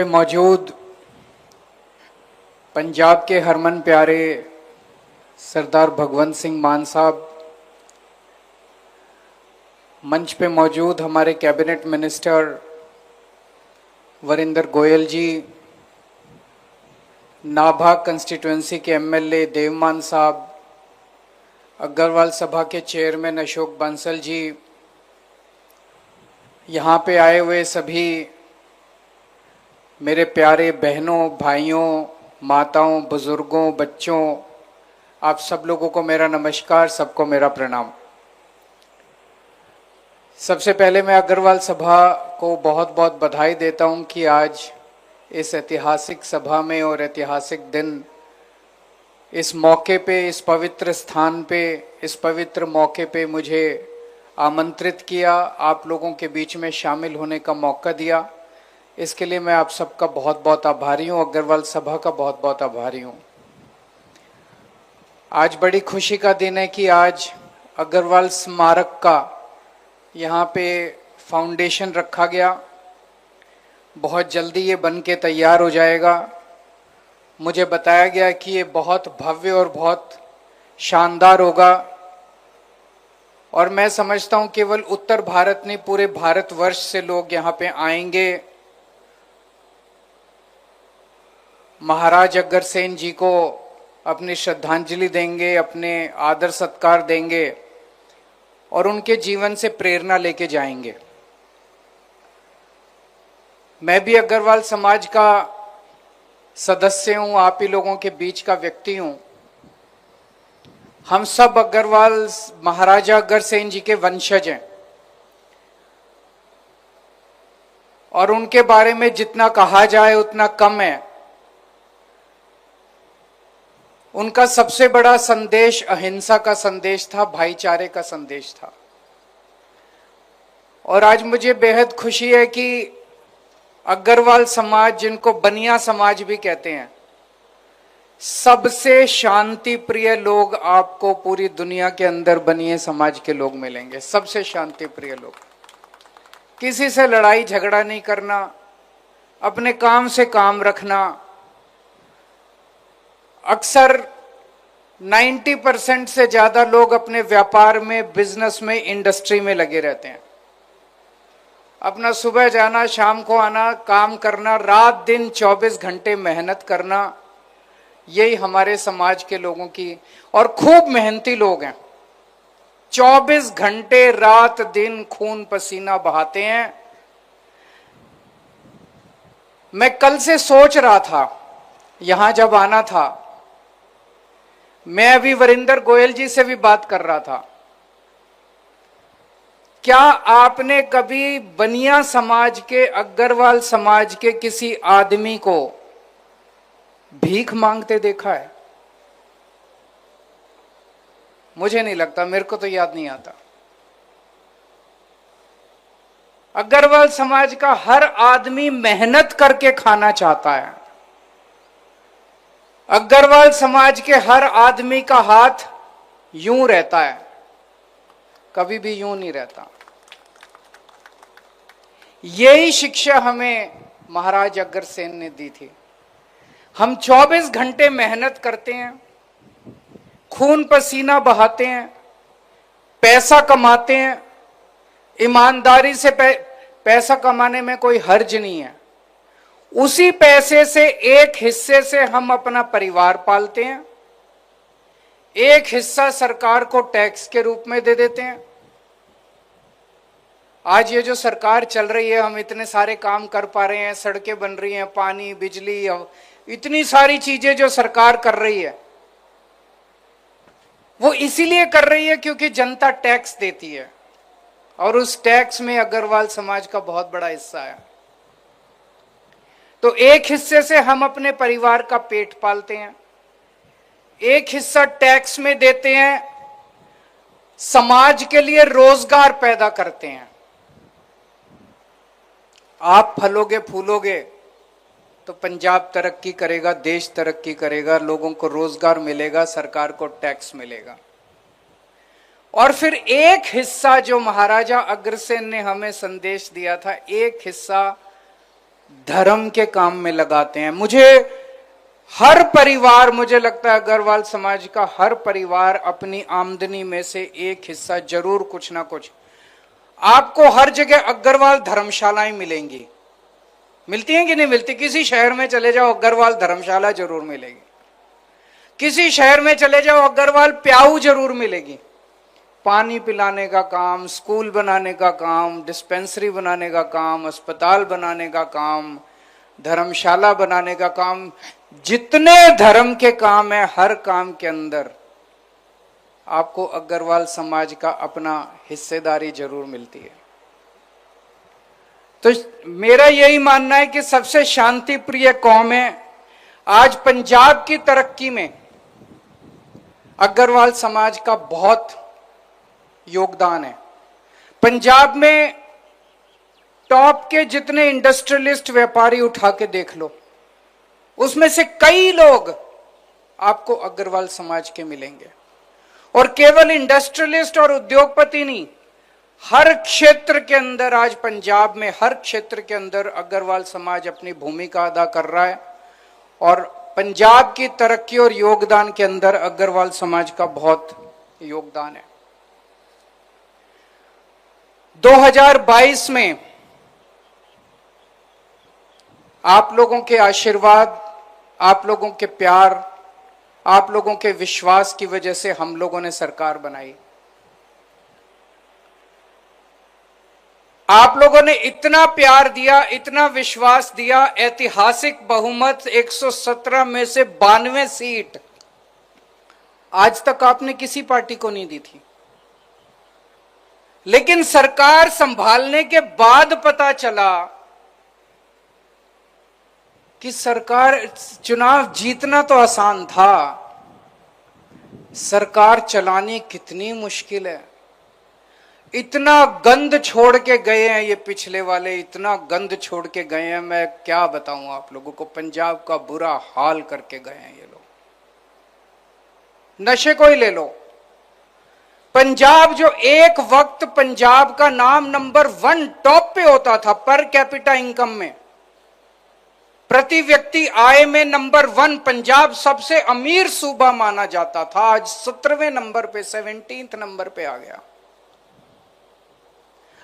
मौजूद पंजाब के हरमन प्यारे सरदार भगवंत सिंह मान साहब, मंच पे मौजूद हमारे कैबिनेट मिनिस्टर वरिंदर गोयल जी, नाभा कंस्टिट्यूंसी के एमएलए देवमान साहब, अग्रवाल सभा के चेयरमैन अशोक बंसल जी, यहाँ पे आए हुए सभी मेरे प्यारे बहनों, भाइयों, माताओं, बुजुर्गों, बच्चों, आप सब लोगों को मेरा नमस्कार, सबको मेरा प्रणाम। सबसे पहले मैं अग्रवाल सभा को बहुत बहुत बधाई देता हूं कि आज इस ऐतिहासिक सभा में और ऐतिहासिक दिन, इस मौके पे, इस पवित्र स्थान पे, इस पवित्र मौके पे मुझे आमंत्रित किया, आप लोगों के बीच में शामिल होने का मौका दिया। इसके लिए मैं आप सबका बहुत बहुत आभारी हूँ, अग्रवाल सभा का बहुत बहुत आभारी हूँ। आज बड़ी खुशी का दिन है कि आज अग्रवाल स्मारक का यहाँ पे फाउंडेशन रखा गया। बहुत जल्दी ये बन के तैयार हो जाएगा। मुझे बताया गया कि ये बहुत भव्य और बहुत शानदार होगा और मैं समझता हूँ केवल उत्तर भारत नहीं, पूरे भारतवर्ष से लोग यहाँ पे आएंगे, महाराज अग्रसेन जी को अपनी श्रद्धांजलि देंगे, अपने आदर सत्कार देंगे और उनके जीवन से प्रेरणा लेके जाएंगे। मैं भी अग्रवाल समाज का सदस्य हूं, आप ही लोगों के बीच का व्यक्ति हूं। हम सब अग्रवाल महाराजा अग्रसेन जी के वंशज हैं और उनके बारे में जितना कहा जाए उतना कम है। उनका सबसे बड़ा संदेश अहिंसा का संदेश था, भाईचारे का संदेश था। और आज मुझे बेहद खुशी है कि अग्रवाल समाज, जिनको बनिया समाज भी कहते हैं, सबसे शांति प्रिय लोग आपको पूरी दुनिया के अंदर बनिए समाज के लोग मिलेंगे। सबसे शांति प्रिय लोग, किसी से लड़ाई झगड़ा नहीं करना, अपने काम से काम रखना। अक्सर 90% से ज्यादा लोग अपने व्यापार में, बिजनेस में, इंडस्ट्री में लगे रहते हैं। अपना सुबह जाना, शाम को आना, काम करना, रात दिन 24 घंटे मेहनत करना, यही हमारे समाज के लोगों की, और खूब मेहनती लोग हैं। 24 घंटे रात दिन खून पसीना बहाते हैं। मैं कल से सोच रहा था, यहां जब आना था, मैं अभी वरिंदर गोयल जी से भी बात कर रहा था। क्या आपने कभी बनिया समाज के, अग्रवाल समाज के किसी आदमी को भीख मांगते देखा है? मुझे नहीं लगता, मेरे को तो याद नहीं आता। अग्रवाल समाज का हर आदमी मेहनत करके खाना चाहता है। अग्रवाल समाज के हर आदमी का हाथ यूं रहता है, कभी भी यूं नहीं रहता। यही शिक्षा हमें महाराज अग्रसेन ने दी थी। हम 24 घंटे मेहनत करते हैं, खून पसीना बहाते हैं, पैसा कमाते हैं। ईमानदारी से पैसा कमाने में कोई हर्ज नहीं है। उसी पैसे से एक हिस्से से हम अपना परिवार पालते हैं, एक हिस्सा सरकार को टैक्स के रूप में दे देते हैं। आज ये जो सरकार चल रही है, हम इतने सारे काम कर पा रहे हैं, सड़कें बन रही हैं, पानी, बिजली, इतनी सारी चीजें जो सरकार कर रही है, वो इसीलिए कर रही है क्योंकि जनता टैक्स देती है और उस टैक्स में अग्रवाल समाज का बहुत बड़ा हिस्सा है। तो एक हिस्से से हम अपने परिवार का पेट पालते हैं, एक हिस्सा टैक्स में देते हैं, समाज के लिए रोजगार पैदा करते हैं। आप फलोगे फूलोगे तो पंजाब तरक्की करेगा, देश तरक्की करेगा, लोगों को रोजगार मिलेगा, सरकार को टैक्स मिलेगा। और फिर एक हिस्सा जो महाराजा अग्रसेन ने हमें संदेश दिया था, एक हिस्सा धर्म के काम में लगाते हैं। हर परिवार, मुझे लगता है अग्रवाल समाज का हर परिवार अपनी आमदनी में से एक हिस्सा जरूर कुछ ना कुछ, आपको हर जगह अग्रवाल धर्मशालाएं मिलेंगी। मिलती हैं कि नहीं मिलती? किसी शहर में चले जाओ अग्रवाल धर्मशाला जरूर मिलेगी, किसी शहर में चले जाओ अग्रवाल प्याऊ जरूर मिलेगी। पानी पिलाने का काम, स्कूल बनाने का काम, डिस्पेंसरी बनाने का काम, अस्पताल बनाने का काम, धर्मशाला बनाने का काम, जितने धर्म के काम है हर काम के अंदर आपको अग्रवाल समाज का अपना हिस्सेदारी जरूर मिलती है। तो मेरा यही मानना है कि सबसे शांति प्रिय कौम है। आज पंजाब की तरक्की में अग्रवाल समाज का बहुत योगदान है। पंजाब में टॉप के जितने इंडस्ट्रियलिस्ट व्यापारी उठा के देख लो, उसमें से कई लोग आपको अग्रवाल समाज के मिलेंगे। और केवल इंडस्ट्रियलिस्ट और उद्योगपति नहीं, हर क्षेत्र के अंदर आज पंजाब में हर क्षेत्र के अंदर अग्रवाल समाज अपनी भूमिका अदा कर रहा है। और पंजाब की तरक्की और योगदान के अंदर अग्रवाल समाज का बहुत योगदान है। 2022 में आप लोगों के आशीर्वाद, आप लोगों के प्यार, आप लोगों के विश्वास की वजह से हम लोगों ने सरकार बनाई। आप लोगों ने इतना प्यार दिया, इतना विश्वास दिया, ऐतिहासिक बहुमत 117 में से 92 सीट आज तक आपने किसी पार्टी को नहीं दी थी। लेकिन सरकार संभालने के बाद पता चला कि सरकार, चुनाव जीतना तो आसान था, सरकार चलानी कितनी मुश्किल है। इतना गंद छोड़ के गए हैं ये पिछले वाले, इतना गंद छोड़ के गए हैं, मैं क्या बताऊं आप लोगों को। पंजाब का बुरा हाल करके गए हैं ये लोग। नशे को ही ले लो, पंजाब जो एक वक्त पंजाब का नाम नंबर 1 टॉप पे होता था पर कैपिटा इनकम में, प्रति व्यक्ति आय में नंबर 1 पंजाब सबसे अमीर सूबा माना जाता था, आज 17वें नंबर पे, 17th नंबर पे आ गया।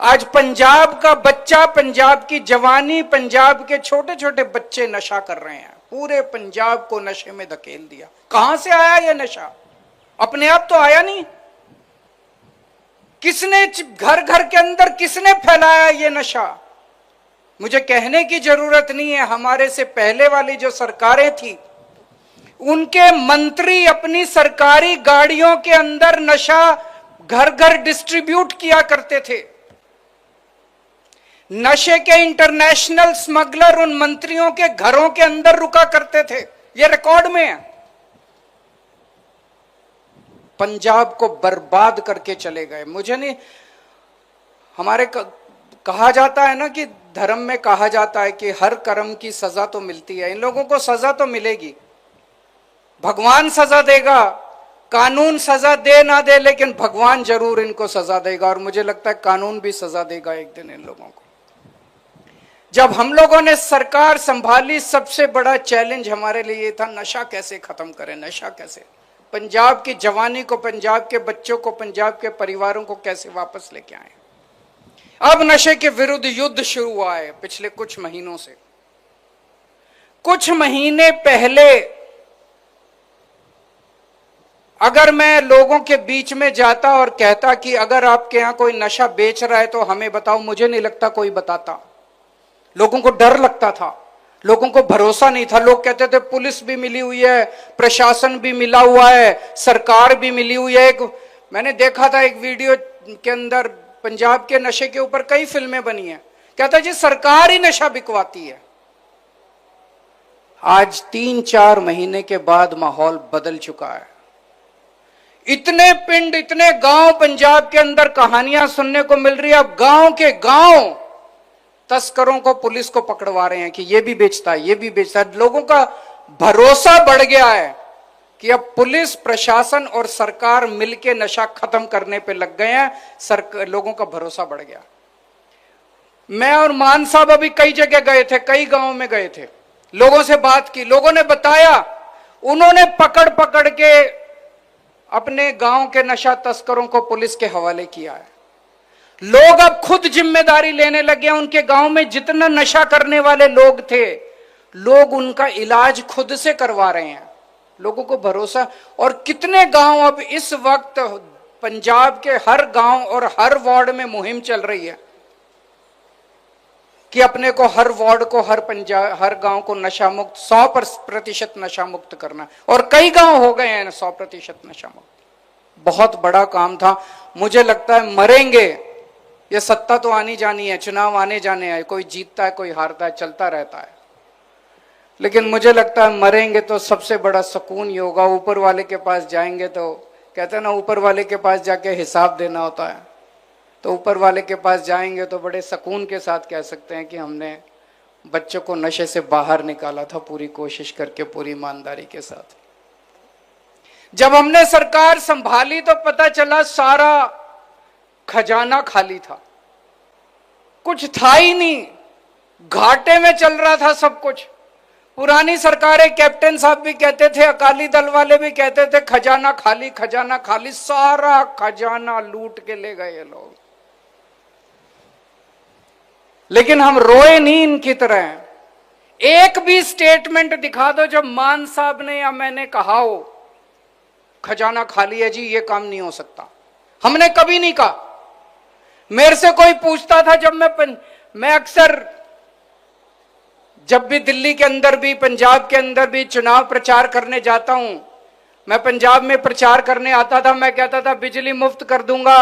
आज पंजाब का बच्चा, पंजाब की जवानी, पंजाब के छोटे छोटे बच्चे नशा कर रहे हैं। पूरे पंजाब को नशे में धकेल दिया। कहां से आया यह नशा? अपने आप तो आया नहीं। किसने घर घर के अंदर किसने फैलाया ये नशा? मुझे कहने की जरूरत नहीं है, हमारे से पहले वाली जो सरकारें थी उनके मंत्री अपनी सरकारी गाड़ियों के अंदर नशा घर घर डिस्ट्रीब्यूट किया करते थे। नशे के इंटरनेशनल स्मगलर उन मंत्रियों के घरों के अंदर रुका करते थे, ये रिकॉर्ड में है। पंजाब को बर्बाद करके चले गए। मुझे नहीं, हमारे कहा जाता है ना कि धर्म में कहा जाता है कि हर कर्म की सजा तो मिलती है। इन लोगों को सजा तो मिलेगी, भगवान सजा देगा, कानून सजा दे ना दे, लेकिन भगवान जरूर इनको सजा देगा। और मुझे लगता है कानून भी सजा देगा एक दिन इन लोगों को। जब हम लोगों ने सरकार संभाली, सबसे बड़ा चैलेंज हमारे लिए था नशा कैसे खत्म करें, नशा कैसे, पंजाब की जवानी को, पंजाब के बच्चों को, पंजाब के परिवारों को कैसे वापस लेके आए। अब नशे के विरुद्ध युद्ध शुरू हुआ है पिछले कुछ महीनों से। कुछ महीने पहले अगर मैं लोगों के बीच में जाता और कहता कि अगर आपके यहां कोई नशा बेच रहा है तो हमें बताओ, मुझे नहीं लगता कोई बताता। लोगों को डर लगता था, लोगों को भरोसा नहीं था। लोग कहते थे पुलिस भी मिली हुई है, प्रशासन भी मिला हुआ है, सरकार भी मिली हुई है। मैंने देखा था एक वीडियो के अंदर पंजाब के नशे के ऊपर कई फिल्में बनी हैं, कहता जी सरकार ही नशा बिकवाती है। आज 3-4 महीने के बाद माहौल बदल चुका है। इतने पिंड, इतने गांव पंजाब के अंदर कहानियां सुनने को मिल रही है। अब गांव के गांव तस्करों को, पुलिस को पकड़वा रहे हैं कि ये भी बेचता है, ये भी बेचता है। लोगों का भरोसा बढ़ गया है कि अब पुलिस, प्रशासन और सरकार मिलकर नशा खत्म करने पे लग गए हैं। लोगों का भरोसा बढ़ गया। मैं और मान साहब अभी कई जगह गए थे, कई गांव में गए थे, लोगों से बात की, लोगों ने बताया उन्होंने पकड़ पकड़ के अपने गांव के नशा तस्करों को पुलिस के हवाले किया है। लोग अब खुद जिम्मेदारी लेने लगे हैं। उनके गांव में जितना नशा करने वाले लोग थे, लोग उनका इलाज खुद से करवा रहे हैं। लोगों को भरोसा। और कितने गांव अब इस वक्त पंजाब के हर गांव और हर वार्ड में मुहिम चल रही है कि अपने को हर वार्ड को, हर गांव को नशा मुक्त, 100% नशा मुक्त करना। और कई गांव हो गए हैं 100% नशा मुक्त। बहुत बड़ा काम था। मुझे लगता है मरेंगे, ये सत्ता तो आनी जानी है, चुनाव आने जाने हैं, कोई जीतता है कोई हारता है, चलता रहता है, लेकिन मुझे लगता है मरेंगे तो सबसे बड़ा सुकून ये होगा। ऊपर वाले के पास जाएंगे तो कहते हैं ना, ऊपर वाले के पास जाके हिसाब देना होता है, तो ऊपर वाले के पास जाएंगे तो बड़े सुकून के साथ कह सकते हैं कि हमने बच्चों को नशे से बाहर निकाला था, पूरी कोशिश करके, पूरी ईमानदारी के साथ। जब हमने सरकार संभाली तो पता चला सारा खजाना खाली था, कुछ था ही नहीं, घाटे में चल रहा था सब कुछ। पुरानी सरकारें, कैप्टन साहब भी कहते थे, अकाली दल वाले भी कहते थे, खजाना खाली, खजाना खाली। सारा खजाना लूट के ले गए ये लोग। लेकिन हम रोए नहीं इनकी तरह। एक भी स्टेटमेंट दिखा दो जब मान साहब ने या मैंने कहा हो खजाना खाली है जी, ये काम नहीं हो सकता। हमने कभी नहीं कहा। मेरे से कोई पूछता था, जब मैं अक्सर जब भी दिल्ली के अंदर भी, पंजाब के अंदर भी चुनाव प्रचार करने जाता हूं, मैं पंजाब में प्रचार करने आता था, मैं कहता था बिजली मुफ्त कर दूंगा,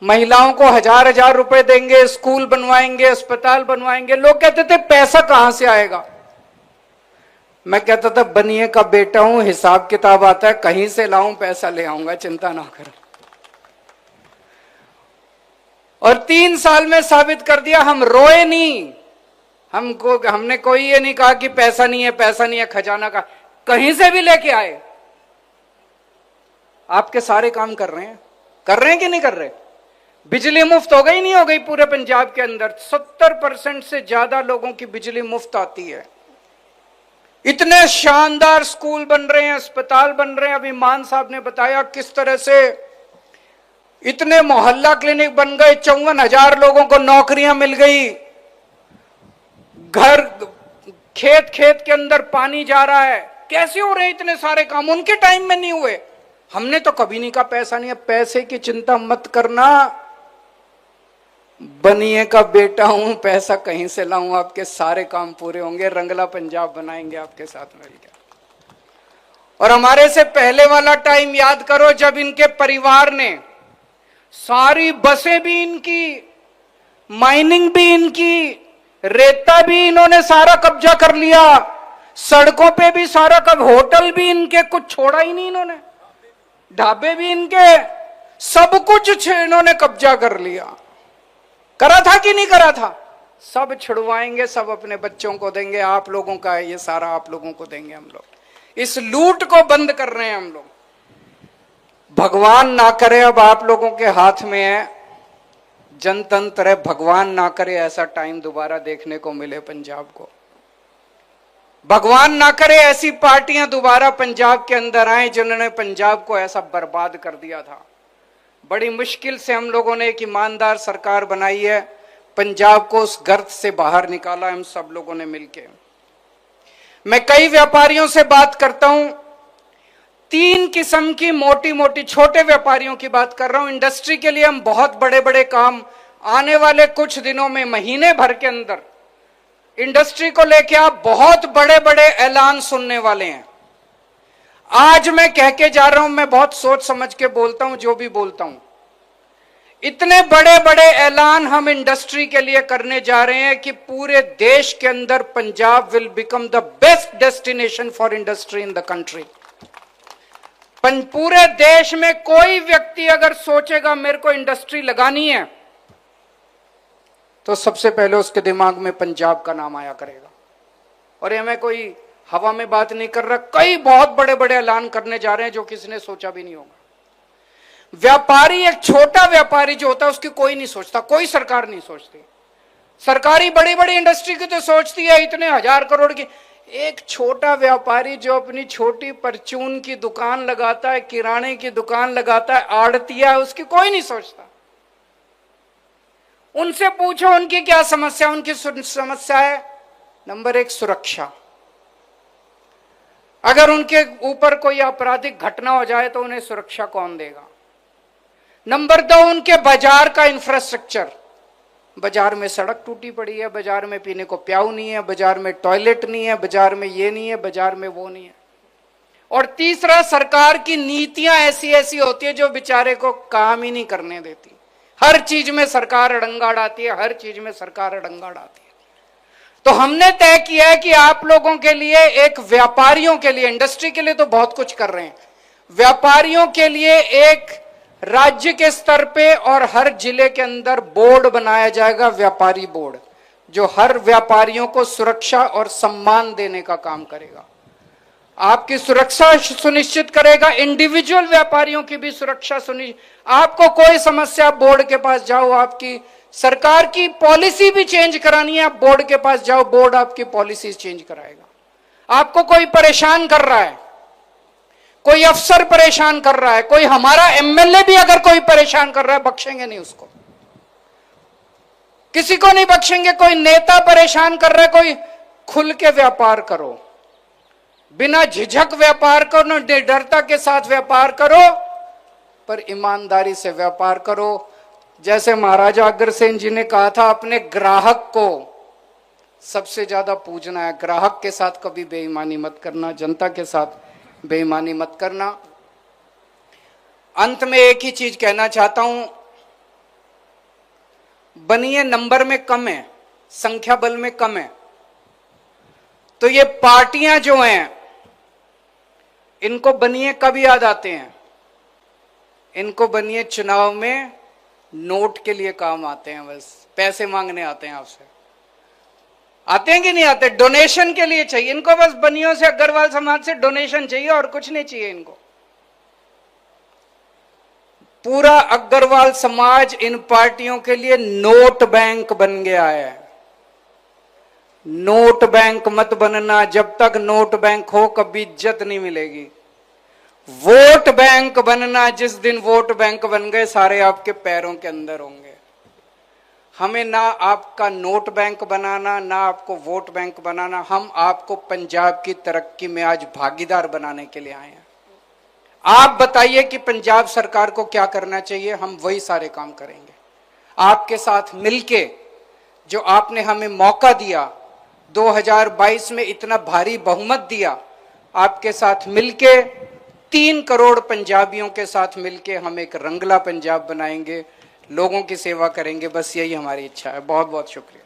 महिलाओं को 1000-1000 रुपए देंगे, स्कूल बनवाएंगे, अस्पताल बनवाएंगे। लोग कहते थे पैसा कहां से आएगा? मैं कहता था बनिए का बेटा हूं, हिसाब किताब आता है, कहीं से लाऊं पैसा ले आऊंगा, चिंता ना करो। और 3 साल में साबित कर दिया। हम रोए नहीं, हमने कोई ये नहीं कहा कि पैसा नहीं है, पैसा नहीं है, खजाना का कहीं से भी लेके आए। आपके सारे काम कर रहे हैं कि नहीं कर रहे? बिजली मुफ्त हो गई नहीं हो गई पूरे पंजाब के अंदर? 70% से ज्यादा लोगों की बिजली मुफ्त आती है। इतने शानदार स्कूल बन रहे हैं, अस्पताल बन रहे हैं। अभी मान साहब ने बताया किस तरह से इतने मोहल्ला क्लिनिक बन गए, 54,000 लोगों को नौकरियां मिल गई। घर, खेत के अंदर पानी जा रहा है। कैसे हो रहे हैं इतने सारे काम? उनके टाइम में नहीं हुए। हमने तो कभी नहीं कहा पैसा नहीं है। पैसे की चिंता मत करना, बनिए का बेटा हूं, पैसा कहीं से लाऊं, आपके सारे काम पूरे होंगे, रंगला पंजाब बनाएंगे आपके साथ मिलकर। और हमारे से पहले वाला टाइम याद करो, जब इनके परिवार ने सारी बसें भी इनकी, माइनिंग भी इनकी, रेता भी इन्होंने सारा कब्जा कर लिया, सड़कों पे भी सारा होटल भी इनके, कुछ छोड़ा ही नहीं इन्होंने, ढाबे भी इनके, सब कुछ इन्होंने कब्जा कर लिया। करा था कि नहीं करा था? सब छुड़वाएंगे, सब अपने बच्चों को देंगे। आप लोगों का है ये सारा, आप लोगों को देंगे हम लोग। इस लूट को बंद कर रहे हैं हम लोग। भगवान ना करे, अब आप लोगों के हाथ में है जनतंत्र है, भगवान ना करे ऐसा टाइम दोबारा देखने को मिले पंजाब को। भगवान ना करे ऐसी पार्टियां दोबारा पंजाब के अंदर आए जिन्होंने पंजाब को ऐसा बर्बाद कर दिया था। बड़ी मुश्किल से हम लोगों ने एक ईमानदार सरकार बनाई है, पंजाब को उस गर्त से बाहर निकाला हम सब लोगों ने मिलके। मैं कई व्यापारियों से बात करता हूं, 3 किस्म की मोटी मोटी, छोटे व्यापारियों की बात कर रहा हूं। इंडस्ट्री के लिए हम बहुत बड़े बड़े काम आने वाले कुछ दिनों में, महीने भर के अंदर इंडस्ट्री को लेके आप बहुत बड़े बड़े ऐलान सुनने वाले हैं। आज मैं कह के जा रहा हूं, मैं बहुत सोच समझ के बोलता हूं जो भी बोलता हूं। इतने बड़े बड़े ऐलान हम इंडस्ट्री के लिए करने जा रहे हैं कि पूरे देश के अंदर Punjab will become the best destination for industry in the country. पूरे देश में कोई व्यक्ति अगर सोचेगा मेरे को इंडस्ट्री लगानी है, तो सबसे पहले उसके दिमाग में पंजाब का नाम आया करेगा। और ये मैं कोई हवा में बात नहीं कर रहा, कई बहुत बड़े बड़े ऐलान करने जा रहे हैं जो किसी ने सोचा भी नहीं होगा। व्यापारी, एक छोटा व्यापारी जो होता है उसकी कोई नहीं सोचता, कोई सरकार नहीं सोचती। सरकारी बड़ी बड़ी इंडस्ट्री की तो सोचती है इतने 1000 करोड़ की। एक छोटा व्यापारी जो अपनी छोटी परचून की दुकान लगाता है, किराने की दुकान लगाता है, आड़तिया है, उसकी कोई नहीं सोचता। उनसे पूछो उनकी क्या समस्या। उनकी समस्या है नंबर 1 सुरक्षा। अगर उनके ऊपर कोई आपराधिक घटना हो जाए तो उन्हें सुरक्षा कौन देगा। नंबर 2 उनके बाजार का इंफ्रास्ट्रक्चर। बाजार में सड़क टूटी पड़ी है, बाजार में पीने को प्याऊ नहीं है, बाजार में टॉयलेट नहीं है, बाजार में ये नहीं है, बाजार में वो नहीं है। और तीसरा सरकार की नीतियां ऐसी ऐसी होती है जो बेचारे को काम ही नहीं करने देती। हर चीज में सरकार अड़ंगा डालती है, हर चीज में सरकार अड़ंगा डालती है। तो हमने तय किया है कि आप लोगों के लिए, एक व्यापारियों के लिए, इंडस्ट्री के लिए तो बहुत कुछ कर रहे हैं, व्यापारियों के लिए एक राज्य के स्तर पे और हर जिले के अंदर बोर्ड बनाया जाएगा, व्यापारी बोर्ड, जो हर व्यापारियों को सुरक्षा और सम्मान देने का काम करेगा, आपकी सुरक्षा सुनिश्चित करेगा, इंडिविजुअल व्यापारियों की भी सुरक्षा सुनिश्चित। आपको कोई समस्या, बोर्ड के पास जाओ, आपकी सरकार की पॉलिसी भी चेंज करानी है, आप बोर्ड के पास जाओ, बोर्ड आपकी पॉलिसी चेंज कराएगा। आपको कोई परेशान कर रहा है, कोई अफसर परेशान कर रहा है, कोई हमारा एमएलए भी अगर कोई परेशान कर रहा है, बख्शेंगे नहीं उसको, किसी को नहीं बख्शेंगे। कोई नेता परेशान कर रहा है, कोई खुल के व्यापार करो, बिना झिझक व्यापार करो, निडरता के साथ व्यापार करो, पर ईमानदारी से व्यापार करो। जैसे महाराजा अग्रसेन जी ने कहा था, अपने ग्राहक को सबसे ज्यादा पूजना है, ग्राहक के साथ कभी बेईमानी मत करना, जनता के साथ बेईमानी मत करना। अंत में एक ही चीज कहना चाहता हूं, बनिए नंबर में कम है, संख्या बल में कम है, तो ये पार्टियां जो हैं इनको बनिए कब याद आते हैं, इनको बनिए चुनाव में नोट के लिए काम आते हैं, बस पैसे मांगने आते हैं आपसे। आते हैं कि नहीं आते? डोनेशन के लिए चाहिए इनको, बस बनियों से, अग्रवाल समाज से डोनेशन चाहिए और कुछ नहीं चाहिए इनको। पूरा अग्रवाल समाज इन पार्टियों के लिए नोट बैंक बन गया है। नोट बैंक मत बनना, जब तक नोट बैंक हो कभी इज्जत नहीं मिलेगी। वोट बैंक बनना, जिस दिन वोट बैंक बन गए सारे आपके पैरों के अंदर होंगे। हमें ना आपका नोट बैंक बनाना, ना आपको वोट बैंक बनाना, हम आपको पंजाब की तरक्की में आज भागीदार बनाने के लिए आए हैं। आप बताइए कि पंजाब सरकार को क्या करना चाहिए, हम वही सारे काम करेंगे। आपके साथ मिलके, जो आपने हमें मौका दिया, 2022 में इतना भारी बहुमत दिया, आपके साथ मिलके 3 करोड़ पंजाबियों के साथ मिलके हम एक रंगला पंजाब बनाएंगे, लोगों की सेवा करेंगे। बस यही हमारी इच्छा है। बहुत बहुत शुक्रिया।